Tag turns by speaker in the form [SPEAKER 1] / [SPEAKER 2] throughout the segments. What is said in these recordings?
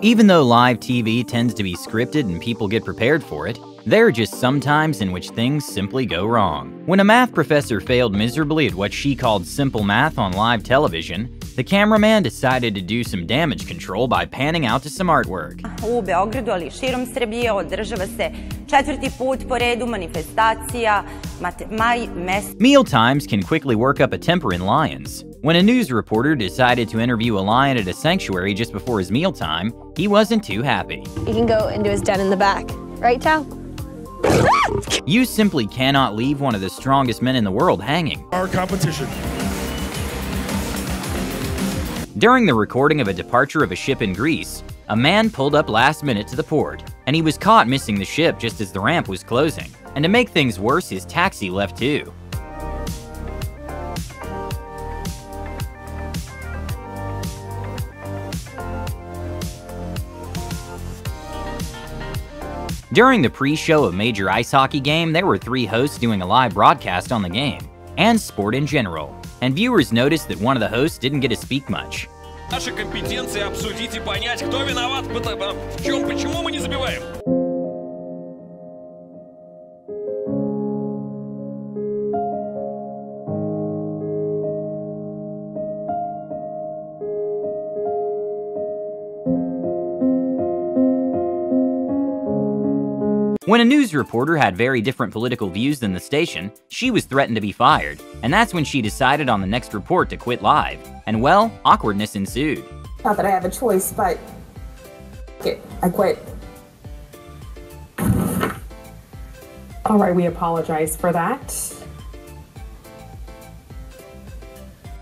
[SPEAKER 1] Even though live TV tends to be scripted and people get prepared for it, there are just some times in which things simply go wrong. When a math professor failed miserably at what she called simple math on live television, the cameraman decided to do some damage control by panning out to some artwork.
[SPEAKER 2] U Beogradu, ali širom Srbije, održava se 4. put po redu manifestacija Maj mes.
[SPEAKER 1] Meal times can quickly work up a temper in lions. When a news reporter decided to interview a lion at a sanctuary just before his mealtime, he wasn't too happy.
[SPEAKER 3] You can go into his den in the back. Right, Tao?
[SPEAKER 1] You simply cannot leave one of the strongest men in the world hanging.
[SPEAKER 4] Our competition.
[SPEAKER 1] During the recording of a departure of a ship in Greece, a man pulled up last minute to the port, and he was caught missing the ship just as the ramp was closing. And to make things worse, his taxi left too. During the pre-show of a major ice hockey game, there were 3 hosts doing a live broadcast on the game, and sport in general. And viewers noticed that one of the hosts didn't get to speak much.
[SPEAKER 5] Наши компетенции обсудить и понять, кто виноват, в чем, почему мы не забиваем.
[SPEAKER 1] When a news reporter had very different political views than the station, she was threatened to be fired, and that's when she decided on the next report to quit live. And well, awkwardness ensued.
[SPEAKER 6] Not that I have a choice, but I quit.
[SPEAKER 7] All right, we apologize for that.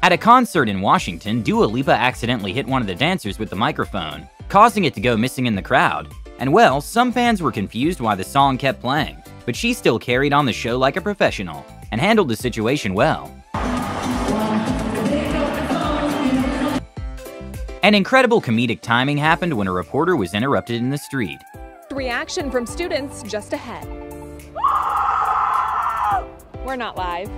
[SPEAKER 1] At a concert in Washington, Dua Lipa accidentally hit one of the dancers with the microphone, causing it to go missing in the crowd. And well, some fans were confused why the song kept playing, but she still carried on the show like a professional, and handled the situation well. An incredible comedic timing happened when a reporter was interrupted in the street.
[SPEAKER 8] Reaction from students just ahead. We're not live.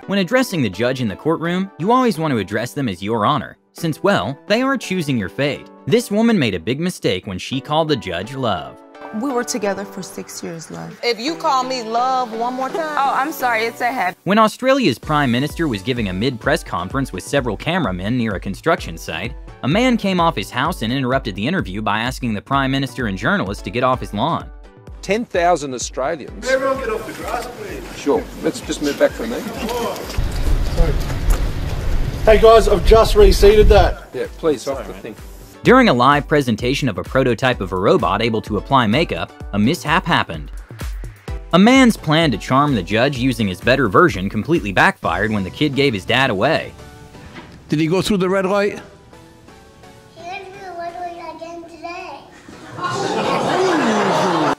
[SPEAKER 1] When addressing the judge in the courtroom, you always want to address them as Your Honor, since, well, they are choosing your fate. This woman made a big mistake when she called the judge Love.
[SPEAKER 6] We were together for 6 years, love.
[SPEAKER 2] If you call me love one more time. Oh, I'm sorry, it's a habit.
[SPEAKER 1] When Australia's Prime Minister was giving a mid-press conference with several cameramen near a construction site, a man came off his house and interrupted the interview by asking the Prime Minister and journalists to get off his lawn.
[SPEAKER 9] 10,000 Australians.
[SPEAKER 4] Everyone get off the grass, please.
[SPEAKER 9] Sure, let's just move back for a minute.
[SPEAKER 4] Hey guys, I've just reseated that.
[SPEAKER 9] Yeah, please, off the thing.
[SPEAKER 1] During a live presentation of a prototype of a robot able to apply makeup, a mishap happened. A man's plan to charm the judge using his better version completely backfired when the kid gave his dad away.
[SPEAKER 4] Did he go through the red light?
[SPEAKER 10] He went through the red light again today.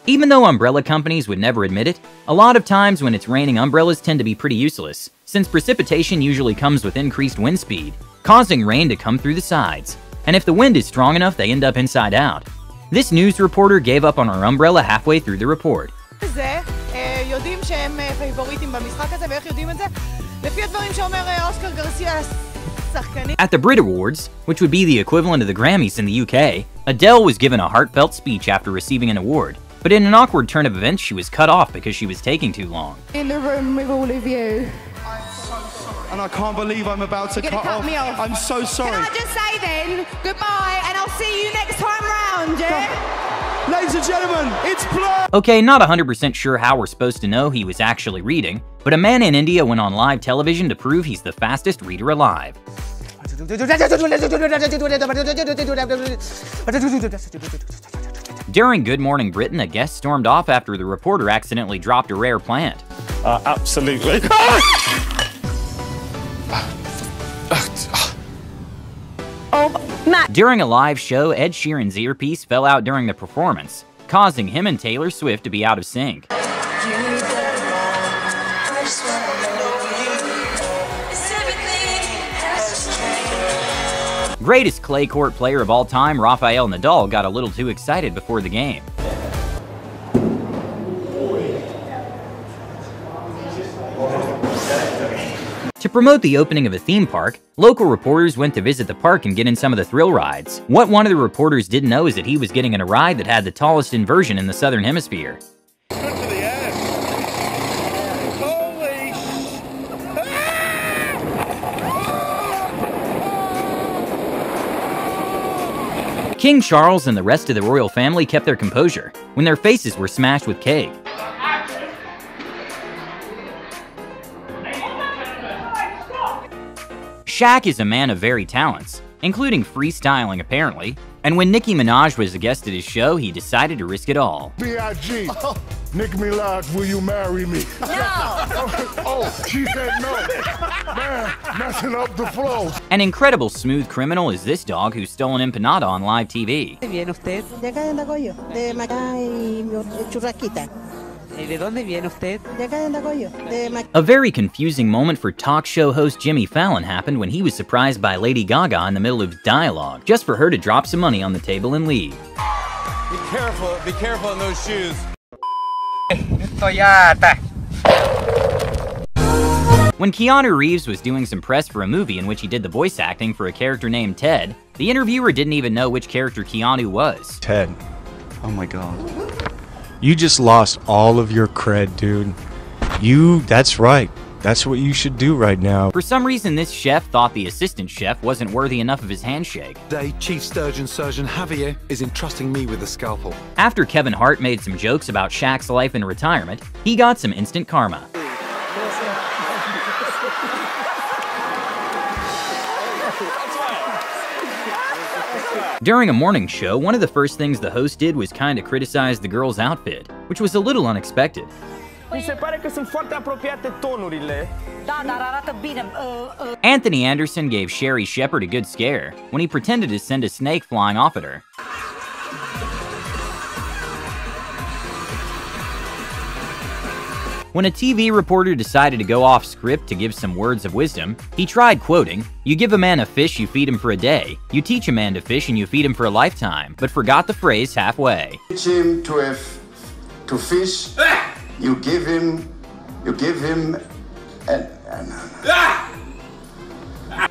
[SPEAKER 1] Even though umbrella companies would never admit it, a lot of times when it's raining, umbrellas tend to be pretty useless, since precipitation usually comes with increased wind speed, causing rain to come through the sides. And if the wind is strong enough, they end up inside out. This news reporter gave up on her umbrella halfway through the report. At the Brit Awards, which would be the equivalent of the Grammys in the UK, Adele was given a heartfelt speech after receiving an award. But in an awkward turn of events, she was cut off because she was taking too long.
[SPEAKER 3] In the room with all of you.
[SPEAKER 4] And I can't believe I'm about to cut
[SPEAKER 3] me off.
[SPEAKER 4] I'm so sorry.
[SPEAKER 3] Can I just say then, goodbye, and I'll see you next time round, yeah?
[SPEAKER 4] Ladies and gentlemen, it's Blur!
[SPEAKER 1] Okay, not 100% sure how we're supposed to know he was actually reading, but a man in India went on live television to prove he's the fastest reader alive. During Good Morning Britain, a guest stormed off after the reporter accidentally dropped a rare plant.
[SPEAKER 4] Absolutely.
[SPEAKER 1] During a live show, Ed Sheeran's earpiece fell out during the performance, causing him and Taylor Swift to be out of sync. Greatest clay court player of all time, Rafael Nadal, got a little too excited before the game. To promote the opening of a theme park, local reporters went to visit the park and get in some of the thrill rides. What one of the reporters didn't know is that he was getting in a ride that had the tallest inversion in the southern hemisphere. King Charles and the rest of the royal family kept their composure when their faces were smashed with cake. Shaq is a man of varied talents, including freestyling apparently, and when Nicki Minaj was a guest at his show, he decided to risk it all.
[SPEAKER 11] B.I.G. Nicki Minaj, will you marry me? No! Oh, she said no. Man, messing up the flow.
[SPEAKER 1] An incredible smooth criminal is this dog who stole an empanada on live TV.
[SPEAKER 12] ¿Viene usted? De acá de Andacollo, de Macá y Churrasquita. ¿De dónde viene usted? De acá de Andacollo, de Macá.
[SPEAKER 1] A very confusing moment for talk show host Jimmy Fallon happened when he was surprised by Lady Gaga in the middle of dialogue, just for her to drop some money on the table and leave.
[SPEAKER 13] Be careful in those shoes.
[SPEAKER 1] When Keanu Reeves was doing some press for a movie in which he did the voice acting for a character named Ted, the interviewer didn't even know which character Keanu was.
[SPEAKER 14] Ted. Oh my god. You just lost all of your cred, dude. That's right. That's what you should do right now.
[SPEAKER 1] For some reason, this chef thought the assistant chef wasn't worthy enough of his handshake.
[SPEAKER 15] Today, Chief Sturgeon Surgeon Javier is entrusting me with the scalpel.
[SPEAKER 1] After Kevin Hart made some jokes about Shaq's life in retirement, he got some instant karma. During a morning show, one of the first things the host did was kinda criticize the girl's outfit, which was a little unexpected. Anthony Anderson gave Sherry Shepherd a good scare when he pretended to send a snake flying off at her. When a TV reporter decided to go off script to give some words of wisdom, he tried quoting, "You give a man a fish, you feed him for a day. You teach a man to fish and you feed him for a lifetime," but forgot the phrase halfway.
[SPEAKER 16] Teach him to fish, you give him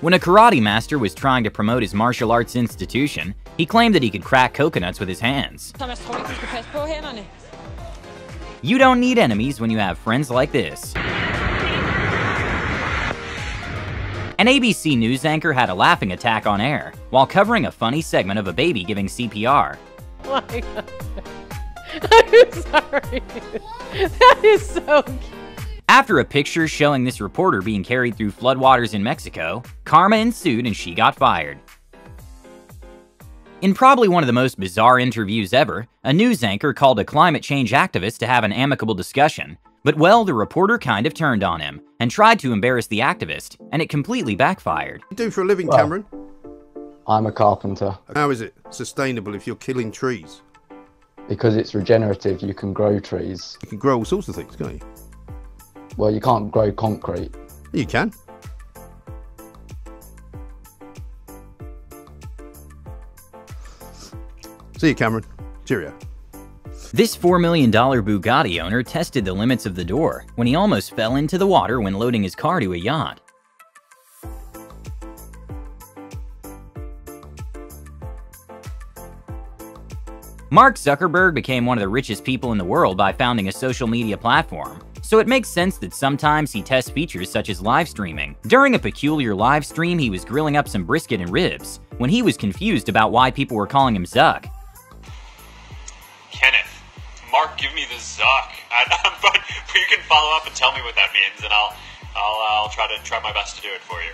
[SPEAKER 1] When a karate master was trying to promote his martial arts institution, he claimed that he could crack coconuts with his hands. You don't need enemies when you have friends like this. An ABC News anchor had a laughing attack on air while covering a funny segment of a baby giving CPR.
[SPEAKER 17] Oh my God. I'm sorry. That is so cute.
[SPEAKER 1] After a picture showing this reporter being carried through floodwaters in Mexico, karma ensued and she got fired. In probably one of the most bizarre interviews ever, a news anchor called a climate change activist to have an amicable discussion. But well, the reporter kind of turned on him and tried to embarrass the activist, and it completely backfired.
[SPEAKER 18] What do you do for a living, Cameron?
[SPEAKER 19] I'm a carpenter.
[SPEAKER 18] How is it sustainable if you're killing trees?
[SPEAKER 19] Because it's regenerative, you can grow trees.
[SPEAKER 18] You can grow all sorts of things, can't you?
[SPEAKER 19] Well, you can't grow concrete.
[SPEAKER 18] You can. See you, Cameron. Cheerio.
[SPEAKER 1] This $4 million Bugatti owner tested the limits of the door when he almost fell into the water when loading his car to a yacht. Mark Zuckerberg became one of the richest people in the world by founding a social media platform, so it makes sense that sometimes he tests features such as live streaming. During a peculiar live stream, he was grilling up some brisket and ribs when he was confused about why people were calling him Zuck.
[SPEAKER 20] Kenneth, Mark, give me the Zuck. But you can follow up and tell me what that means, and I'll try my best to do it for you.